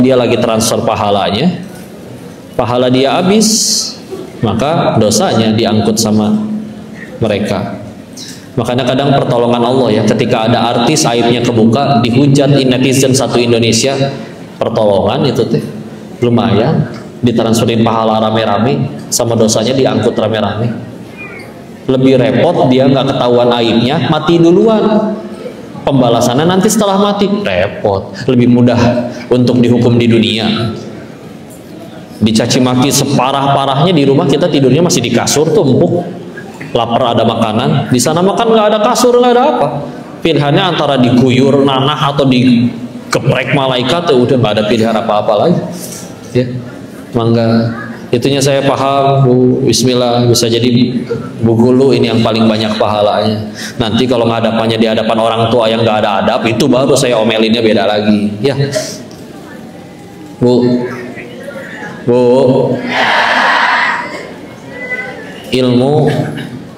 dia lagi transfer pahalanya, pahala dia habis, maka dosanya diangkut sama mereka. Makanya kadang pertolongan Allah ya, ketika ada artis aibnya kebuka, dihujat netizen satu Indonesia, pertolongan itu teh lumayan, ditransferin pahala rame-rame, sama dosanya diangkut rame-rame. Lebih repot dia nggak ketahuan aibnya, mati duluan. Pembalasannya nanti setelah mati, repot. Lebih mudah untuk dihukum di dunia. Dicaci maki separah-parahnya, di rumah kita tidurnya masih di kasur tuh empuk. Lapar ada makanan, di sana makan nggak ada kasur, nggak ada apa. Pilihannya antara diguyur nanah atau dikeprek malaikat, tuh udah nggak ada pilihan apa-apa lagi. Ya, mangga. Itunya saya paham, Bu. Bismillah, bisa jadi Bu Gulu ini yang paling banyak pahalanya. Nanti kalau ngadapannya di hadapan orang tua yang nggak ada adab, itu baru saya omelinnya beda lagi. Ya, Bu, ilmu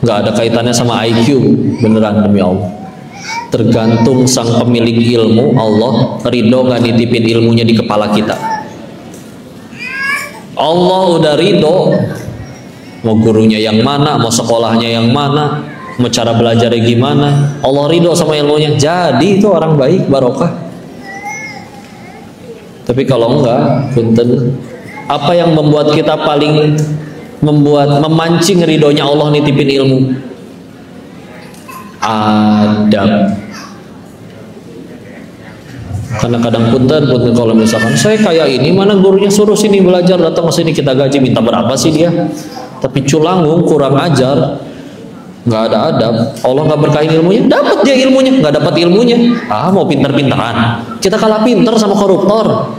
nggak ada kaitannya sama IQ, beneran demi Allah. Tergantung sang pemilik ilmu, Allah ridho nggak nitipin ilmunya di kepala kita. Allah udah ridho, mau gurunya yang mana, mau sekolahnya yang mana, mau cara belajarnya gimana, Allah ridho sama ilmunya, jadi itu orang baik, barokah. Tapi kalau enggak, punten, apa yang membuat kita paling memancing ridhonya Allah nitipin ilmu? Adab. Karena kadang punten kalau misalkan saya kayak ini, mana gurunya suruh sini belajar, datang ke sini kita gaji, minta berapa sih dia? Tapi culangung, kurang ajar, nggak ada adab, Allah nggak berkahin ilmunya, dapat dia ilmunya, nggak dapat ilmunya, mau pinter-pinteran, kita kalah pinter sama koruptor.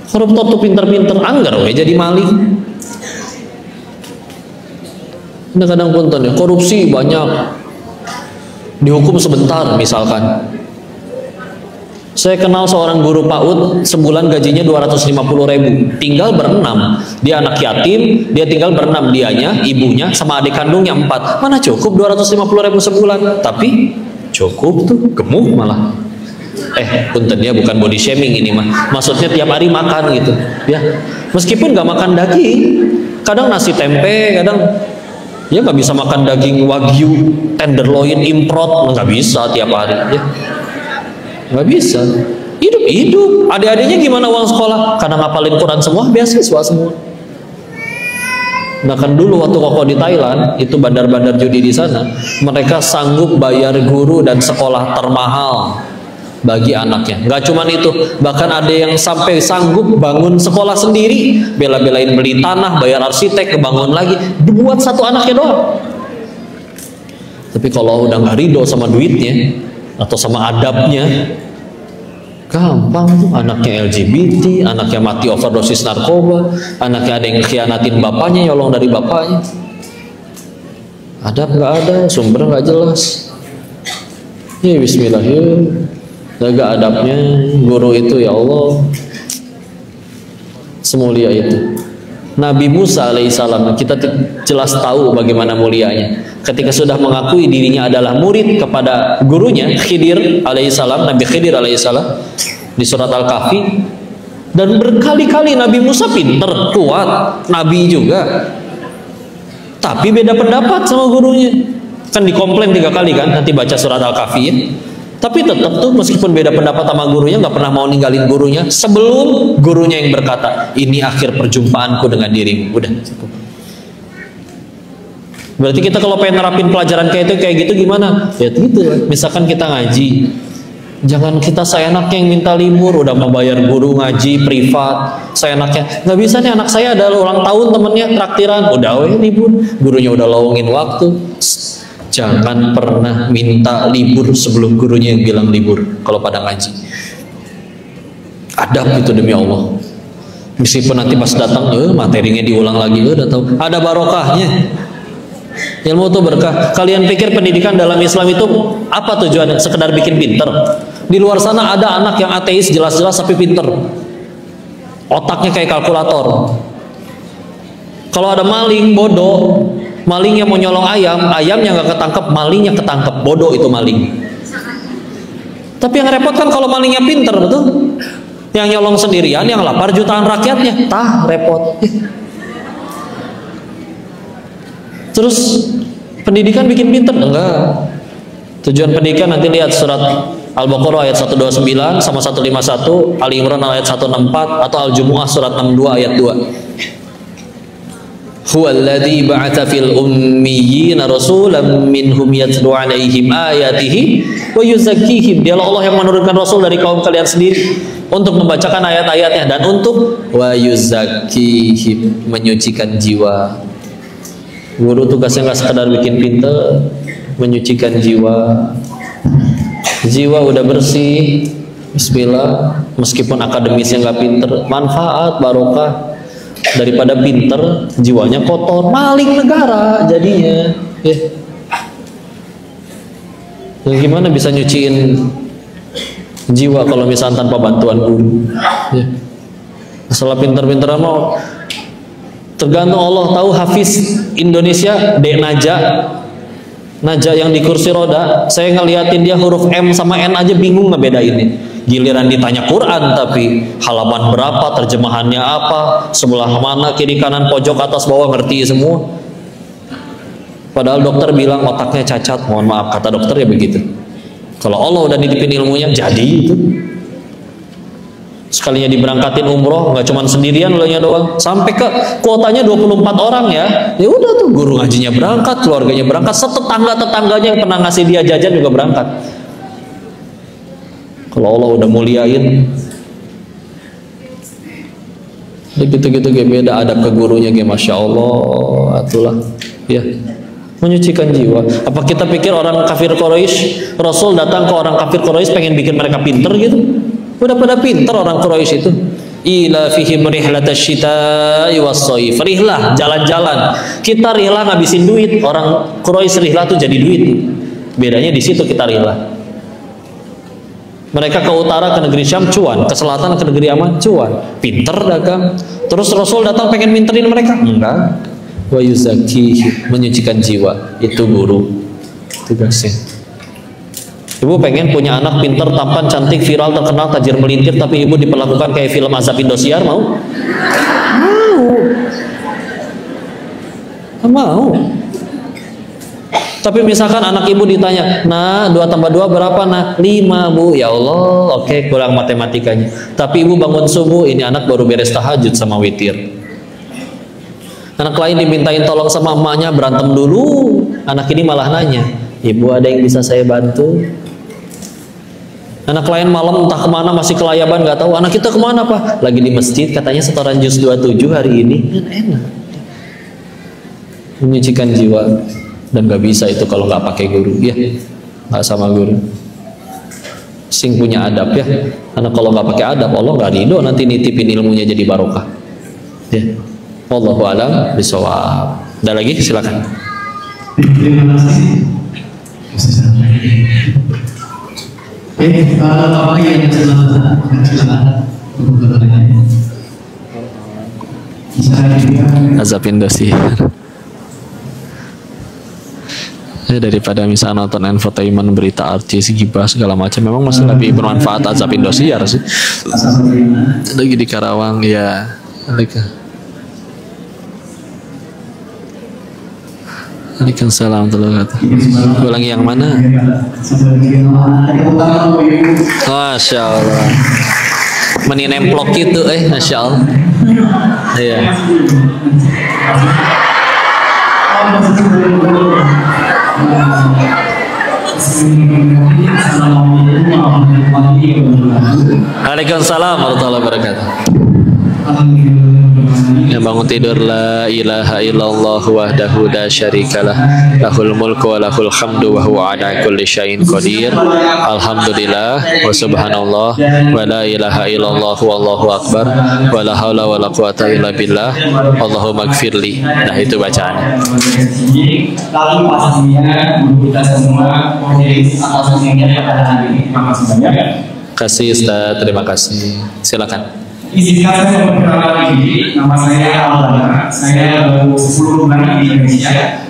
Koruptor tuh pinter-pinter, anggar we jadi maling. Kadang punten ya, korupsi banyak, dihukum sebentar misalkan. Saya kenal seorang guru PAUD, sebulan gajinya 250.000, tinggal berenam. Dia anak yatim, dia tinggal berenam, dianya, ibunya, sama adik kandungnya 4. Mana cukup 250.000 sebulan? Tapi cukup tuh, gemuk malah. Punten ya, bukan body shaming ini mah. Maksudnya tiap hari makan gitu, ya. Meskipun nggak makan daging, kadang nasi tempe, kadang ya nggak bisa makan daging wagyu, tenderloin import, nggak bisa tiap hari, ya. Nggak bisa, hidup. Adik-adiknya gimana uang sekolah? Karena ngapalin Quran semua, beasiswa semua. Nah kan dulu waktu koko di Thailand, itu bandar-bandar judi di sana, mereka sanggup bayar guru dan sekolah termahal bagi anaknya. Nggak cuman itu, bahkan ada yang sampai sanggup bangun sekolah sendiri, bela-belain beli tanah, bayar arsitek, kebangun lagi, dibuat satu anaknya doang. Tapi kalau udah nggak ridho sama duitnya atau sama adabnya, gampang tuh. Anaknya LGBT, anaknya mati overdosis narkoba, anaknya ada yang khianatin bapaknya, nyolong dari bapaknya. Adab nggak ada, sumber nggak jelas. Ya bismillah, ya. Jaga adabnya guru itu, ya Allah, semulia itu. Nabi Musa alaihissalam, kita jelas tahu bagaimana mulianya ketika sudah mengakui dirinya adalah murid kepada gurunya Khidir alaihissalam, Nabi Khidir alaihissalam, di surat Al-Kahfi. Dan berkali-kali Nabi Musa pinter, kuat, Nabi juga, tapi beda pendapat sama gurunya. Kan dikomplain 3 kali kan, nanti baca surat Al-Kahfi ya. Tapi tetap tuh meskipun beda pendapat sama gurunya, nggak pernah mau ninggalin gurunya sebelum gurunya yang berkata, ini akhir perjumpaanku dengan dirimu. Udah cukup. Berarti kita kalau pengen nerapin pelajaran kayak gitu gimana? Ya gitu. Misalkan kita ngaji, jangan kita seenaknya yang minta libur, udah mau bayar guru ngaji privat, seenaknya. Nggak bisa nih, anak saya ada ulang tahun temennya traktiran, udah libur, gurunya udah lowongin waktu. Jangan pernah minta libur sebelum gurunya yang bilang libur kalau pada ngaji. Adab itu demi Allah. Meskipun nanti pas datang materinya diulang lagi, udah tahu. Ada barokahnya. Ilmu itu berkah. Kalian pikir pendidikan dalam Islam itu apa tujuannya? Sekedar bikin pinter. Di luar sana ada anak yang ateis jelas-jelas tapi pinter. Otaknya kayak kalkulator. Kalau ada maling bodoh, malingnya mau nyolong ayam, ayamnya nggak ketangkep, malingnya ketangkep, bodoh itu maling. Tapi yang repot kan kalau malingnya pinter, betul? Yang nyolong sendirian, yang lapar jutaan rakyatnya. Tah, repot. Terus pendidikan bikin pinter? Enggak. Tujuan pendidikan nanti lihat surat Al-Baqarah ayat 129 sama 151, Ali Imran ayat 164, atau Al-Jumu'ah surat 62 ayat 2. Huwallazi ba'atsa fil ummiyina rasulan minhum yatlu 'alaihim ayatihi wa yuzakkihim. Dialah Allah yang menurunkan rasul dari kaum kalian sendiri untuk membacakan ayat-ayatnya dan untuk wa yuzakkihim, menyucikan jiwa. Guru tugasnya nggak sekedar bikin pinter, menyucikan jiwa. Jiwa udah bersih, bismillah, meskipun akademisnya nggak pinter, manfaat barokah. Daripada pinter, jiwanya kotor, maling negara jadinya. Ya. Yang gimana bisa nyuciin jiwa kalau misalnya tanpa bantuan guru? Ya. Masalah pinter-pinteran mau tergantung Allah. Tahu Hafiz Indonesia Dek Naja yang di kursi roda, saya ngeliatin dia huruf M sama N aja bingung ngebedainnya. Giliran ditanya Quran, tapi halaman berapa, terjemahannya apa, sebelah mana, kiri kanan, pojok, atas bawah, ngerti semua. Padahal dokter bilang otaknya cacat. Mohon maaf, kata dokter ya begitu. Kalau Allah udah nitipin ilmunya, jadi itu. Sekalinya diberangkatin umroh, nggak cuma sendirian lo nya doang, sampai ke kuotanya 24 orang ya. Ya udah tuh, guru ngajinya berangkat, keluarganya berangkat, setetangga-tetangganya yang pernah ngasih dia jajan juga berangkat. Kalau Allah udah muliain, gitu-gitu kayak beda adab ke gurunya, kayak masya Allah, itulah ya, menyucikan jiwa. Apa kita pikir orang kafir Quraisy, Rasul datang ke orang kafir Quraisy pengen bikin mereka pinter gitu? Udah pada pinter orang Quraisy itu. Ila fihim rihlatash syita'i was-shaif. Rihlah, jalan-jalan. Kita rihlah ngabisin duit, orang Quraisy rihlah tuh jadi duit. Bedanya di situ kita rihlah. Mereka ke utara ke negeri Syam cuan, ke selatan ke negeri Yaman cuan. Pinter dagang. Terus Rasul datang pengen minterin mereka? Enggak. Wa yuzakkihim, menyucikan jiwa. Itu guru tugasnya. Ibu pengen punya anak pinter, tampan, cantik, viral, terkenal, tajir melintir, tapi ibu diperlakukan kayak film Azab Indosiar, mau? Mau. Tapi misalkan anak ibu ditanya, nah 2 tambah 2 berapa nah? 5 bu, ya Allah, oke, kurang matematikanya. Tapi ibu bangun subuh, ini anak baru beres tahajud sama witir. Anak lain dimintain tolong sama emaknya, berantem dulu. Anak ini malah nanya, ibu ada yang bisa saya bantu? Anak lain malam entah kemana, masih kelayaban, nggak tahu. Anak kita kemana pak? Lagi di masjid, katanya setoran juz 27 hari ini. Kan enak. Menyucikan jiwa. Dan nggak bisa itu kalau nggak pakai guru, ya nggak sama guru. Sing punya adab ya, karena kalau nggak pakai adab Allah nggak ridho nanti nitipin ilmunya jadi barokah. Ya, wallahu a'lam bishawab. Ada lagi, silakan. Terima kasih. Apa yang Azab Indosiar. Daripada misalnya nonton infotainment, berita artis, gibah segala macam, memang masih lebih bermanfaat Azab Indosiar sih. Lagi di Karawang ya. Waalaikumsalam warahmatullahi wabarakatuh. Ulangi yang mana? Masya Allah. Meni nemplok gitu, Masya Allah. Iya. Waalaikumsalam warahmatullahi wabarakatuh. Yang bangun tidur, la ilaha illallah wahdahu la syarikalah, lahul mulku wa lahul hamdu wa huwa ala kulli syai'in qadir. Alhamdulillah wa subhanallah wa la ilaha illallah wallahu akbar wa la haula wa la quwata illa billah. Allahumma gfirli. Nah itu bacaannya. Lalu pastinya kita semua atas semuanya pada hari ini. Terima kasih banyak. Kasih Ustaz, terima kasih. Silakan. Izinkan saya memperkenalkan diri. Nama saya Aldana. Saya baru 10 bulan di Indonesia.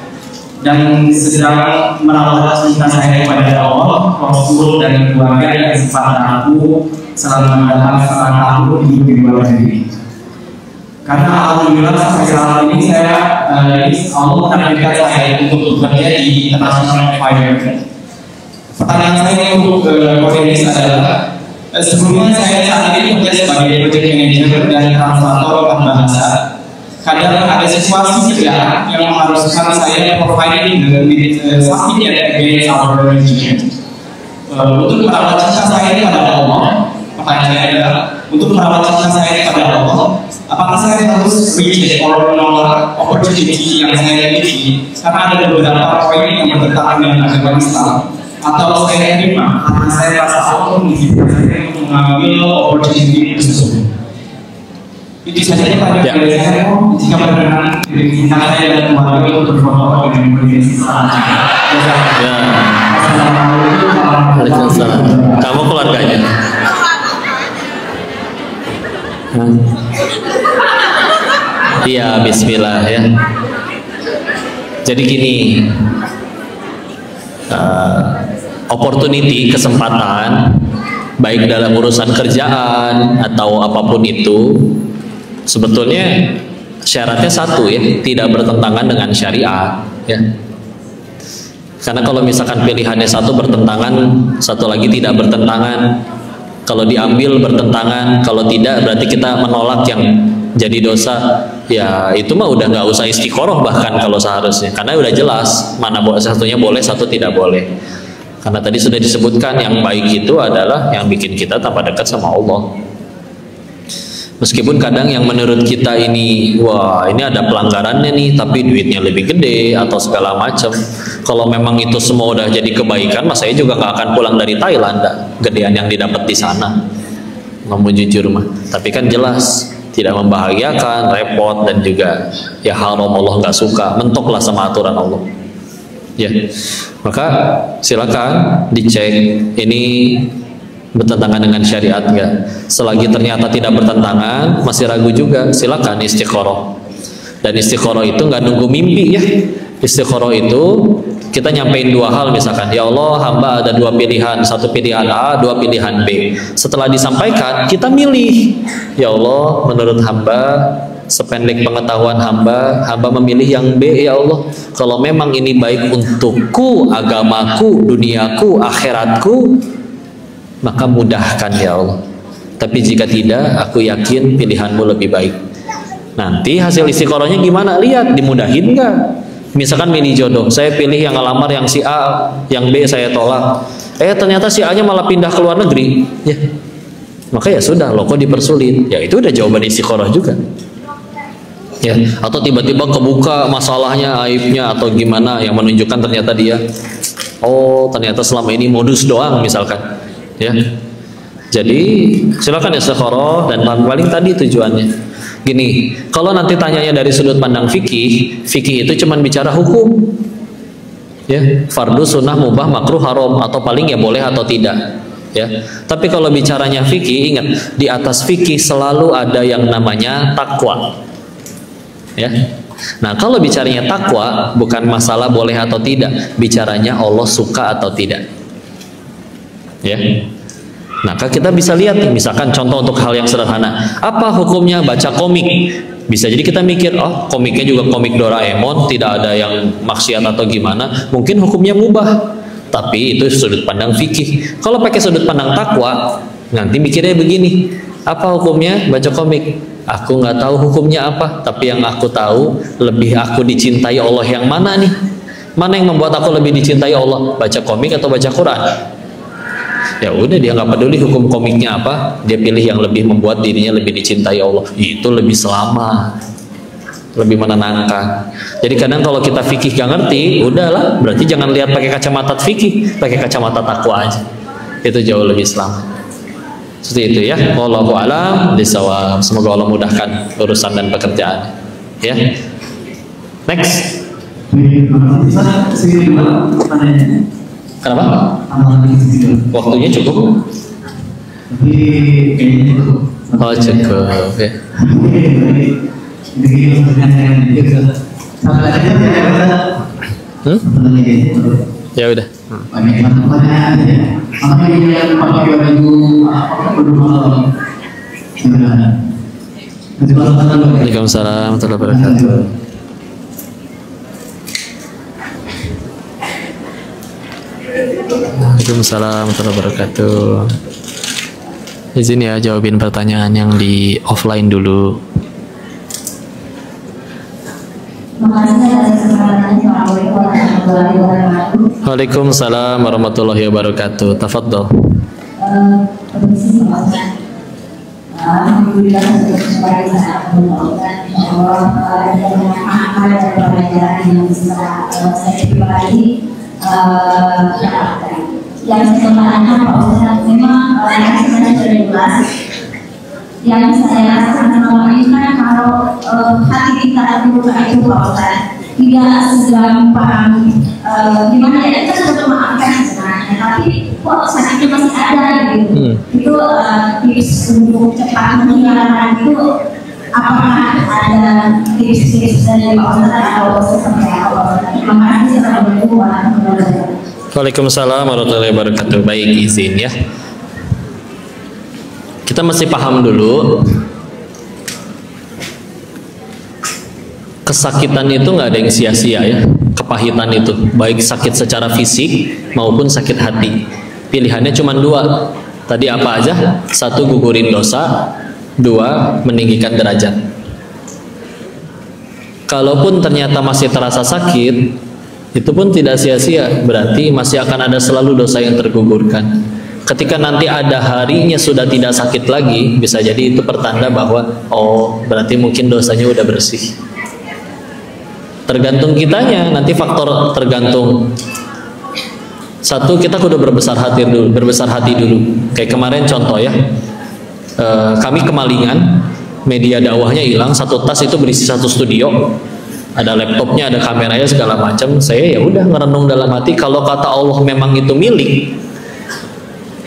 dan sedang merawat cinta saya kepada Allah, Rasul dan keluarga yang sempat aku selama 8,5 tahun hidup di luar negeri. Karena alhamdulillah sampai saat ini saya Allah menakdirkan saya untuk bekerja di international environment. Pertanyaan saya untuk Kodenis adalah sebelumnya saya saat ini bekerja sebagai project manager dan translator bahasa. Kadang ada situasi kerjaan yang mengharuskan saya providing something that against our religion. Untuk merawat cinta saya kepada Allah, pertanyaan saya adalah untuk merawat cinta saya kepada Allah, apakah saya harus reject or menolak opportunity yang saya miliki karena ada beberapa poin yang bertentangan dengan agama Islam, atau saya terima karena saya rasa Allah mengizinkan saya untuk mengambil opportunity tersebut? Itu saja pada dari saya. Jika berkenan cinta saya dan keluarga untuk berfoto dengan bergengsi selanjutnya. Waalaikumsalam. Kamu keluarganya? Iya, bismillah ya. Jadi gini, opportunity, kesempatan, baik dalam urusan kerjaan atau apapun itu, sebetulnya syaratnya satu ya, tidak bertentangan dengan syariat ya. Karena kalau misalkan pilihannya satu bertentangan, satu lagi tidak bertentangan. Kalau diambil bertentangan, kalau tidak berarti kita menolak yang jadi dosa. Ya itu mah udah nggak usah istiqoroh bahkan kalau seharusnya, karena udah jelas mana satunya boleh, satu tidak boleh. Karena tadi sudah disebutkan yang baik itu adalah yang bikin kita tambah dekat sama Allah. Meskipun kadang yang menurut kita ini, wah ini ada pelanggarannya nih, tapi duitnya lebih gede atau segala macam. Kalau memang itu semua udah jadi kebaikan, mas saya juga nggak akan pulang dari Thailand, gedean yang didapat di sana. Ngomong jujur mah. Tapi kan jelas tidak membahagiakan, repot dan juga ya haram, Allah nggak suka, mentoklah sama aturan Allah. Ya, maka silakan dicek ini bertentangan dengan syariat enggak. Selagi ternyata tidak bertentangan, masih ragu juga, silakan istiqoroh. Dan istiqoroh itu nggak nunggu mimpi ya. Istiqoroh itu kita nyampein dua hal, misalkan ya Allah hamba ada dua pilihan, satu pilihan A, dua pilihan B. Setelah disampaikan kita milih, ya Allah menurut hamba sependek pengetahuan hamba memilih yang B ya Allah. Kalau memang ini baik untukku, agamaku, duniaku, akhiratku, maka mudahkan ya Allah. Tapi jika tidak, aku yakin pilihanmu lebih baik. Nanti hasil istiqorohnya gimana? Lihat, dimudahin nggak? Misalkan milih jodoh, saya pilih yang ngelamar yang si A, yang B saya tolak. Ternyata si A nya malah pindah ke luar negeri. Ya, maka ya sudah, loh kok dipersulit? Ya itu udah jawaban istiqoroh juga. Ya, atau tiba-tiba kebuka masalahnya, aibnya atau gimana yang menunjukkan ternyata dia, oh ternyata selama ini modus doang misalkan. Ya, jadi silakan istiqoroh dan paling tadi tujuannya. Gini, kalau nanti tanyanya dari sudut pandang fikih, fikih itu cuma bicara hukum, ya, fardu, sunnah, mubah, makruh, haram, atau paling ya boleh atau tidak, ya. Tapi kalau bicaranya fikih, ingat di atas fikih selalu ada yang namanya takwa, ya. Nah, kalau bicaranya takwa bukan masalah boleh atau tidak, bicaranya Allah suka atau tidak, ya. Maka kita bisa lihat nih, misalkan contoh untuk hal yang sederhana, apa hukumnya baca komik? Bisa jadi kita mikir, oh komiknya juga komik Doraemon, tidak ada yang maksiat atau gimana, mungkin hukumnya mubah. Tapi itu sudut pandang fikih. Kalau pakai sudut pandang takwa, nanti mikirnya begini, apa hukumnya baca komik? Aku nggak tahu hukumnya apa, tapi yang aku tahu lebih aku dicintai Allah yang mana nih? Mana yang membuat aku lebih dicintai Allah? Baca komik atau baca Quran? Ya udah, dia nggak peduli hukum komiknya apa, dia pilih yang lebih membuat dirinya lebih dicintai Allah. Itu lebih selamat, lebih menenangkan. Jadi kadang kalau kita fikih gak ngerti, udahlah, berarti jangan lihat pakai kacamata fikih, pakai kacamata takwa aja. Itu jauh lebih selamat. Seperti itu ya. Wallahu a'lam bishawab. Semoga Allah mudahkan urusan dan pekerjaan. Ya. Next. Kenapa? Waktunya cukup? Oh cukup ya. Ya udah. Waalaikumsalam warahmatullahi wabarakatuh. Waalaikumsalam warahmatullahi wabarakatuh. Izin ya jawabin pertanyaan yang di offline dulu. Waalaikumsalam warahmatullahi wabarakatuh. Tafadhol. Alhamdulillah sudah insyaallah ada banyak amal dan pelajaran yang bisa saya pribadi dapatkan. Yang saya tanyakan Pak Ustaz, memang sebenarnya sudah jelas. Yang saya rasakan selama ini kan kalau hati kita terbuka itu Pak Ustaz, tidak segampang gimana ya, kita sudah memaafkan sebenarnya, tapi kok sakitnya masih ada gitu. Itu tips untuk cepat menghilangkan itu, apakah ada tips-tips dari Pak Ustaz atau seperti apa? Terima kasih. Assalamualaikum warahmatullahi wabarakatuh. Waalaikumsalam warahmatullahi wabarakatuh. Baik, izin ya. Kita mesti paham dulu, kesakitan itu nggak ada yang sia-sia ya. Kepahitan itu, baik sakit secara fisik maupun sakit hati. Pilihannya cuma dua. Tadi apa aja? Satu, gugurin dosa. Dua, meninggikan derajat. Kalaupun ternyata masih terasa sakit, itu pun tidak sia-sia. Berarti masih akan ada selalu dosa yang tergugurkan. Ketika nanti ada harinya sudah tidak sakit lagi, bisa jadi itu pertanda bahwa oh, berarti mungkin dosanya udah bersih. Tergantung kitanya, nanti faktor tergantung. Satu, kita kudu berbesar hati dulu. Kayak kemarin contoh ya, kami kemalingan, media dakwahnya hilang, satu tas itu berisi satu studio, ada laptopnya, ada kameranya segala macam. Saya ya udah ngerenung dalam hati, kalau kata Allah memang itu milik,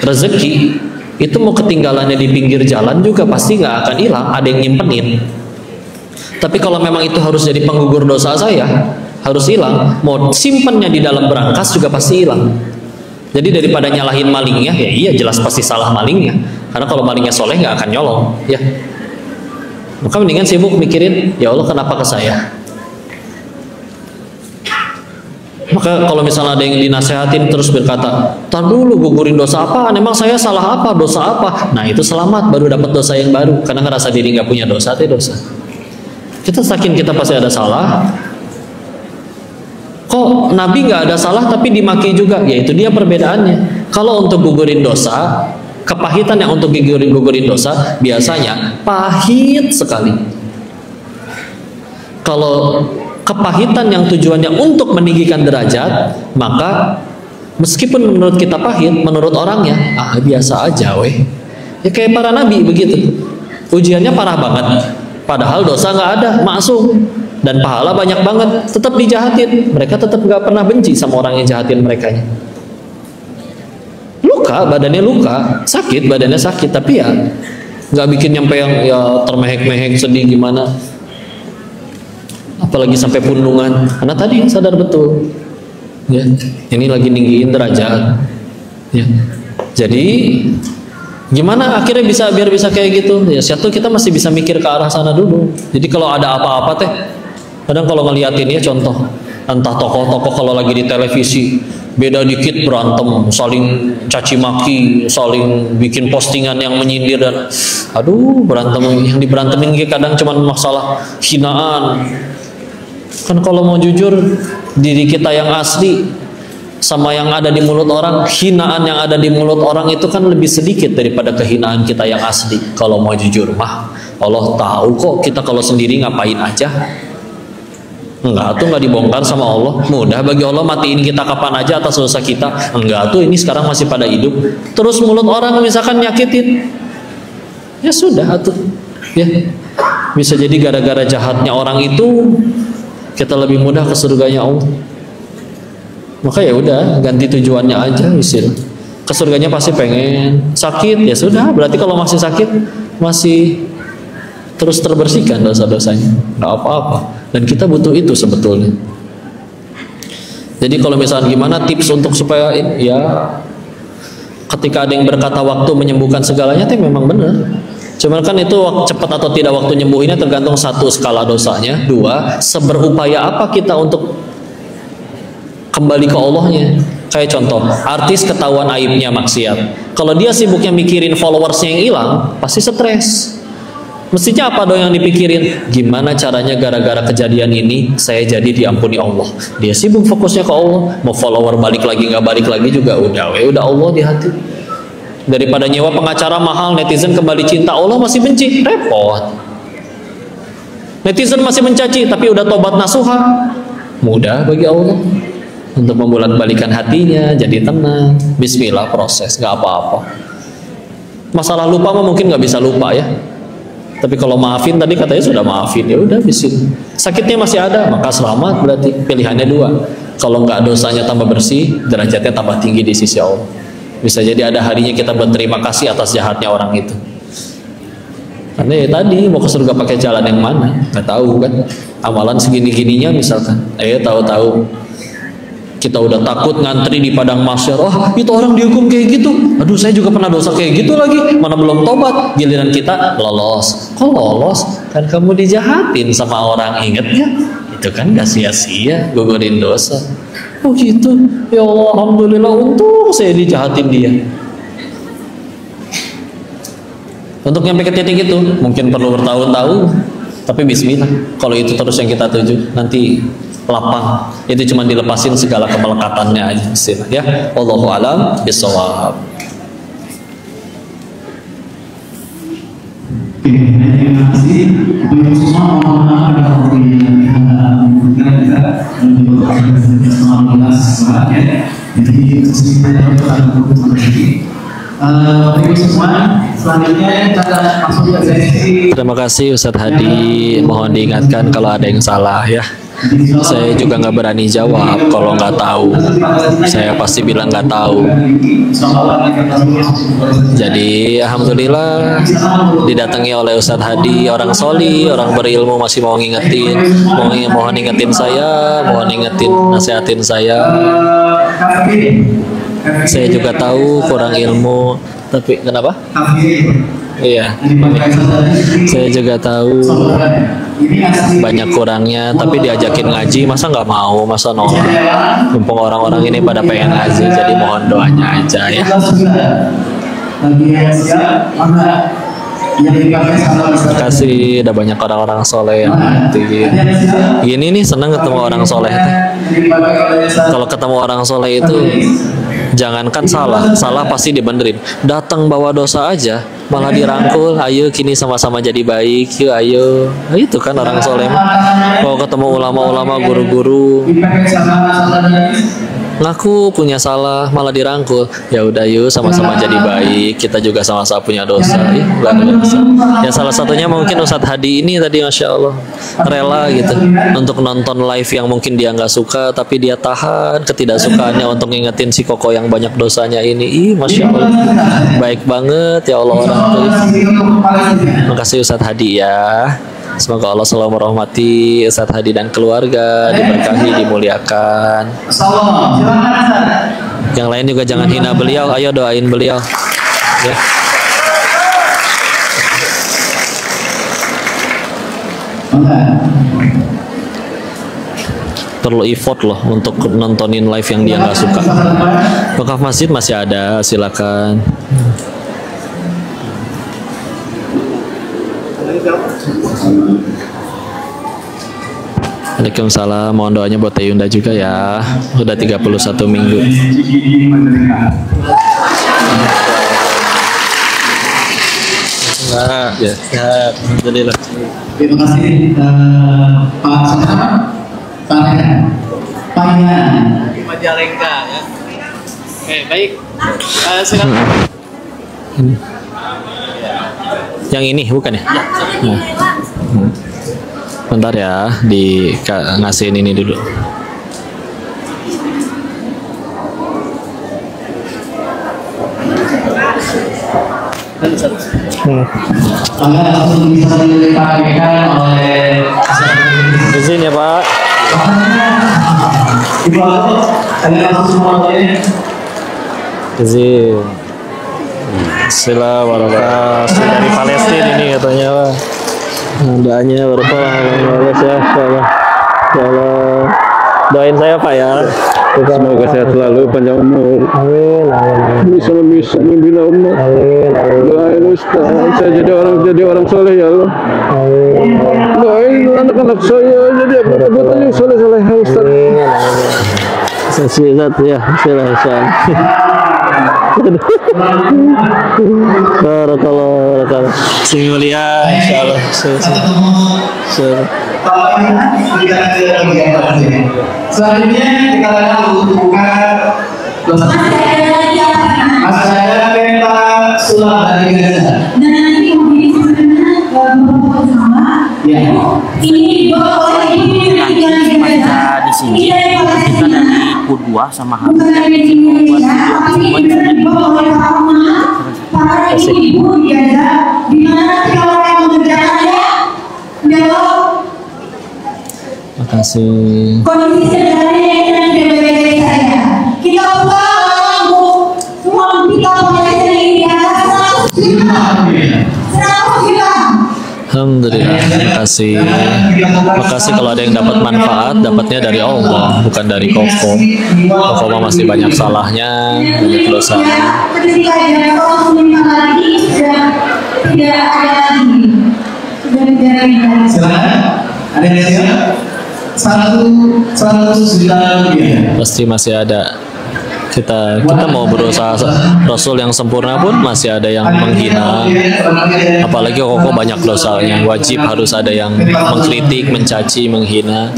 rezeki itu mau ketinggalannya di pinggir jalan juga pasti nggak akan hilang, ada yang nyimpenin. Tapi kalau memang itu harus jadi penggugur dosa saya, harus hilang, mau simpennya di dalam berangkas juga pasti hilang. Jadi daripada nyalahin malingnya, ya iya jelas pasti salah malingnya, karena kalau malingnya soleh nggak akan nyolong ya. Maka mendingan sibuk mikirin, ya Allah kenapa ke saya. Maka kalau misalnya ada yang dinasehatin terus berkata, tar dulu gugurin dosa apa, emang saya salah apa, dosa apa, nah itu selamat, baru dapat dosa yang baru, karena ngerasa diri nggak punya dosa, itu dosa. Kita saking kita pasti ada salah. Kok Nabi nggak ada salah tapi dimaki juga? Ya itu dia perbedaannya. Kalau untuk gugurin dosa, kepahitan yang untuk gugurin dosa biasanya pahit sekali. Kalau kepahitan yang tujuannya untuk meninggikan derajat, maka meskipun menurut kita pahit, menurut orangnya biasa aja weh. Ya kayak para nabi begitu. Ujiannya parah banget. Padahal dosa nggak ada, maksum, dan pahala banyak banget, tetap dijahatin. Mereka tetap nggak pernah benci sama orang yang jahatin mereka. Luka, badannya luka, sakit, badannya sakit, tapi ya nggak bikin nyampe yang ya termehek-mehek sedih gimana. Apalagi sampai pundungan, karena tadi sadar betul, ya ini lagi ninggiin derajat. Ya. Jadi gimana akhirnya biar bisa kayak gitu? Ya satu, kita masih bisa mikir ke arah sana dulu. Jadi kalau ada apa-apa teh, kadang kalau ngeliatin ya contoh, entah tokoh-tokoh kalau lagi di televisi beda dikit berantem, saling caci maki, saling bikin postingan yang menyindir dan aduh berantem, yang diberantemin kadang cuma masalah hinaan. Kan kalau mau jujur, diri kita yang asli sama yang ada di mulut orang, hinaan yang ada di mulut orang itu kan lebih sedikit daripada kehinaan kita yang asli. Kalau mau jujur mah, Allah tahu kok kita kalau sendiri ngapain aja. Enggak tuh nggak dibongkar sama Allah. Mudah bagi Allah matiin kita kapan aja atas dosa kita. Enggak tuh ini sekarang masih pada hidup. Terus mulut orang misalkan nyakitin, ya sudah tuh. Ya bisa jadi gara-gara jahatnya orang itu kita lebih mudah ke surganya Allah. Maka ya udah ganti tujuannya aja, misil ke surganya pasti pengen, sakit ya sudah, berarti kalau masih sakit masih terus terbersihkan dosa-dosanya, nggak apa-apa. Dan kita butuh itu sebetulnya. Jadi kalau misalnya gimana tips untuk supaya ya ketika ada yang berkata waktu menyembuhkan segalanya itu memang benar. Cuman kan itu cepat atau tidak waktu nyembuhinnya tergantung satu skala dosanya, dua seberupaya apa kita untuk kembali ke Allahnya. Kayak contoh, artis ketahuan aibnya maksiat. Kalau dia sibuknya mikirin followersnya yang hilang, pasti stres. Mestinya apa dong yang dipikirin? Gimana caranya gara-gara kejadian ini saya jadi diampuni Allah. Dia sibuk fokusnya ke Allah. Mau follower balik lagi nggak balik lagi juga udah Allah di hati. Daripada nyewa pengacara mahal, netizen kembali cinta Allah masih benci, repot. Netizen masih mencaci tapi udah tobat nasuha, mudah bagi Allah untuk membolak-balikan hatinya jadi tenang. Bismillah, proses, nggak apa-apa. Masalah lupa mah mungkin nggak bisa lupa ya. Tapi kalau maafin tadi katanya sudah maafin, ya udah bisin. Sakitnya masih ada, maka selamat berarti. Pilihannya dua. Kalau nggak dosanya tambah bersih, derajatnya tambah tinggi di sisi Allah. Bisa jadi ada harinya kita berterima kasih atas jahatnya orang itu. Karena ya tadi mau ke surga pakai jalan yang mana? Nggak tahu kan. Amalan segini-gininya misalkan. Tahu-tahu kita udah takut ngantri di padang mahsyar. Oh, itu orang dihukum kayak gitu. Aduh, saya juga pernah dosa kayak gitu lagi. Mana belum tobat. Giliran kita lolos. Kok lolos? Kan kamu dijahatin sama orang, inget ya? Itu kan gak sia-sia gugurin dosa. Oh gitu. Ya Allah, alhamdulillah untung saya dijahatin dia. Untuk nyampe ke titik itu mungkin perlu bertahun-tahun. Tapi bismillah. Kalau itu terus yang kita tuju, nanti lapang. Itu cuma dilepasin segala kemelekatannya aja. Bismillah ya. Wallahu a'lam bishawab. Terima kasih. Untuk semua mohon maaf ada jadi kesimpulan selanjutnya kita masuk ke sesi. Terima kasih Ustadz Hadi. Mohon diingatkan kalau ada yang salah ya. Saya juga nggak berani jawab kalau nggak tahu. Saya pasti bilang nggak tahu. Jadi alhamdulillah didatangi oleh Ustadz Hadi, orang soli, orang berilmu masih mau ngingetin, mohon ingetin saya, mohon ingetin, nasihatin saya. Saya juga tahu kurang ilmu, tapi kenapa? Iya, saya juga tahu banyak kurangnya, tapi diajakin ngaji masa nggak mau, masa nolak. Mumpung orang-orang ini pada pengen ngaji, jadi mohon doanya aja ya. Terima kasih, udah banyak orang-orang soleh yang nanti. Gini nih senang ketemu orang soleh. Kalau ketemu orang soleh itu jangankan salah pasti dibenerin. Datang bawa dosa aja malah dirangkul, ayo kini sama-sama jadi baik, yuk ayo. Nah, itu kan orang soleh. Kalau ketemu ulama-ulama, guru-guru ngaku punya salah malah dirangkul, ya udah yuk sama-sama jadi baik, kita juga sama-sama punya dosa ya, ya salah satunya mungkin Ustadz Hadi ini tadi Masya Allah rela gitu untuk nonton live yang mungkin dia nggak suka, tapi dia tahan ketidaksukaannya untuk ngingetin si Koko yang banyak dosanya ini. Masya Allah baik banget ya Allah orang tuh. Terima kasih Ustadz Hadi ya. Semoga Allah selalu merahmati Ustadz Hadi dan keluarga, diberkahi, dimuliakan. Yang lain juga jangan hina beliau, ayo doain beliau ya. Perlu effort loh untuk nontonin live yang dia nggak suka. Wakaf masjid masih ada, silakan. Waalaikumsalam, mohon doanya buat Teh Yunda juga ya. Udah 31 minggu. Ya, alhamdulillah. Terima kasih Pak Sosama, Pak Majalengka ya. Oke, baik. Silakan. Yang ini bukan ya? Nah. Bentar ya, ngasihin ini dulu. Langsung bisa dipakai oleh izin ya Pak. Ibu Aldo, ada langsung semua ini. Izin. Sila warahmatullahi dari Palestina ini katanya Pak. Doanya warahmatullahi wabarakatuh. Doain saya Pak ya. Semoga sehat selalu, panjang umur. Amin. Bisa membina umat. Doain Ustaz, saya jadi orang soleh ya Allah. Doain anak-anak saya jadi anggota yang soleh-soleh Ustaz. Sesizat ya, silakan. Barakallah, sing mulia insyaallah. Selanjutnya kita akan buka masih ada peta sulap dari Gaza. Dan nanti mobil sebenarnya beberapa sama. Ini dibawa oleh ibu yang tinggal di Gaza. Di sini kita dari U2 sama Bukan dari Indonesia, tapi ini dibawa oleh para ibu-ibu di Gaza. Di mana kalau yang mengerjakannya adalah Makasih. kondisi sederhana yang berbeda saya. Kita buka uang kita pengajian ini di atas 100 juta. 100 juta. Alhamdulillah, makasih. Makasih kalau ada yang dapat manfaat, dapatnya dari Allah, bukan dari Koko. Koko mah masih banyak salahnya, banyak dosanya. Ketika ada orang meminta lagi, sudah tidak ada lagi. Sudah tidak ada lagi. Silakan. Ada yang siap? 100 juta rupiah. Pasti masih ada. Kita mau berusaha, Rasul yang sempurna pun masih ada yang menghina. Apalagi Koko banyak dosanya. Wajib harus ada yang mengkritik, mencaci, menghina.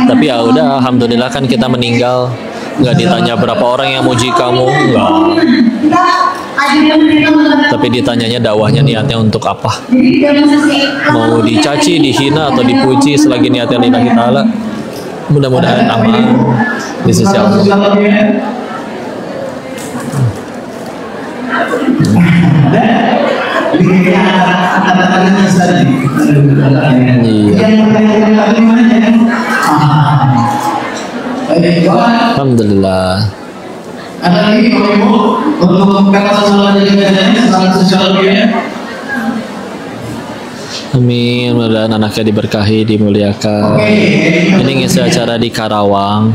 Tapi ya udah, alhamdulillah kan kita meninggal, nggak ditanya berapa orang yang muji kamu, enggak. Tapi ditanyanya dakwahnya niatnya untuk apa? Mau dicaci, dihina atau dipuji selagi niatnya lillahi ta'ala. Mudah-mudahan aman di sisi Allah. Alhamdulillah. Ada lagi Bapak Ibu untuk kata salam dari Gaza 100 juta rupiah. Amin, mudah-mudahan anaknya diberkahi, dimuliakan. Ini ngisi acara di Karawang.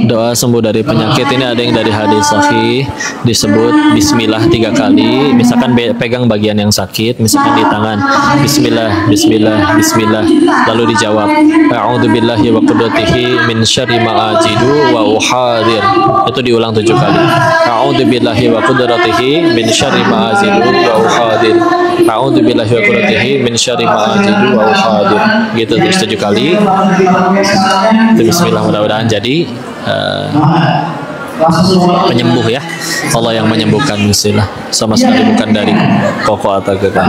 Doa sembuh dari penyakit ini ada yang dari hadis sahih, disebut bismillah 3 kali. Misalkan pegang bagian yang sakit, misalkan di tangan, bismillah, bismillah, bismillah, lalu dijawab a'udzubillahi wa qudratihi min syarri ma ajidu wa uhadir. Itu diulang 7 kali. A'udzubillahi wa qudratihi min syarri ma ajidu wa uhadir. A'udzubillahi wa qudratihi min syarri ma ajidu wa uhadir. Gitu terus 7 kali. Itu bismillah, mudah-mudahan jadi penyembuh ya. Allah yang menyembuhkan, bismillah. Sama sekali bukan dari Koko atau Gaga.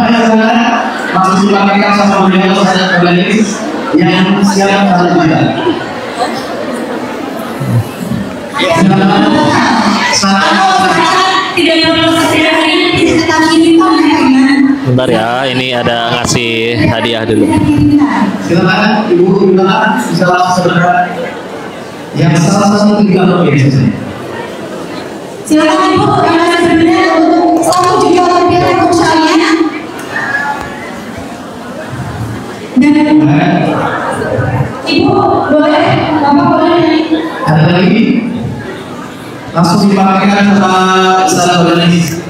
Bentar ya, ini ada ngasih hadiah dulu. Silakan Ibu, bisa langsung bergerak. Yang salah satu 3 rupiah. Silakan Ibu, yang masih sebenarnya untuk 1 juta rupiah untuk saya. Dan Ibu boleh, Bapak boleh. Ada lagi? Langsung dipakai sama Ustaz Abdulaziz.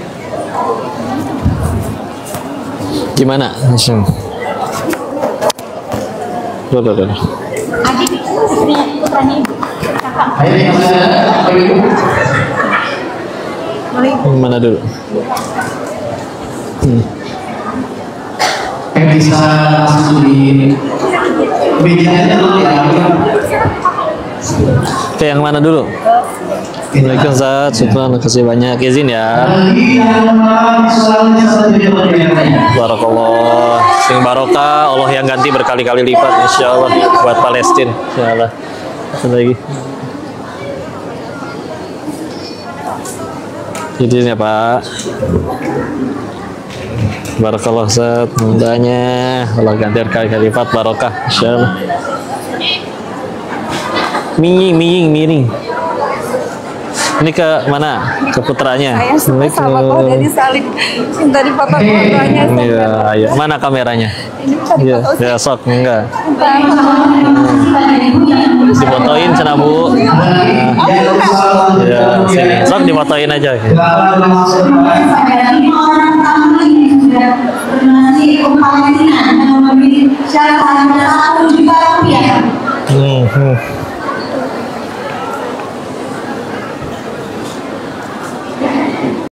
Gimana? Langsung. Adik itu putranya Ibu. Ayo yang ada, Ibu. Mana dulu? Bisa langsung di medianya dulu ya. Oke, yang mana dulu? Assalamualaikum Ustaz, syukran, kasih banyak, izin ya. Barakallah, sing barokah, Allah yang ganti berkali-kali lipat insyaallah buat Palestina insyaallah. Satu lagi. Izin ya Pak. Barakallah Ustaz, mudahnya Allah ganti kali lipat barokah insyaallah. Miring. Ini ke mana? Ke putranya. Saya suka sama kau dari salib cinta di foto keluarganya. Iya, ayo. Mana kameranya? Ini bisa Iya, difoto. ya sok enggak. Difotoin sana Bu. Ya, sini. Sok difotoin aja. Pada 5 orang pertama ini sudah berdonasi ke Palestina dan memberi syarat harga 1 juta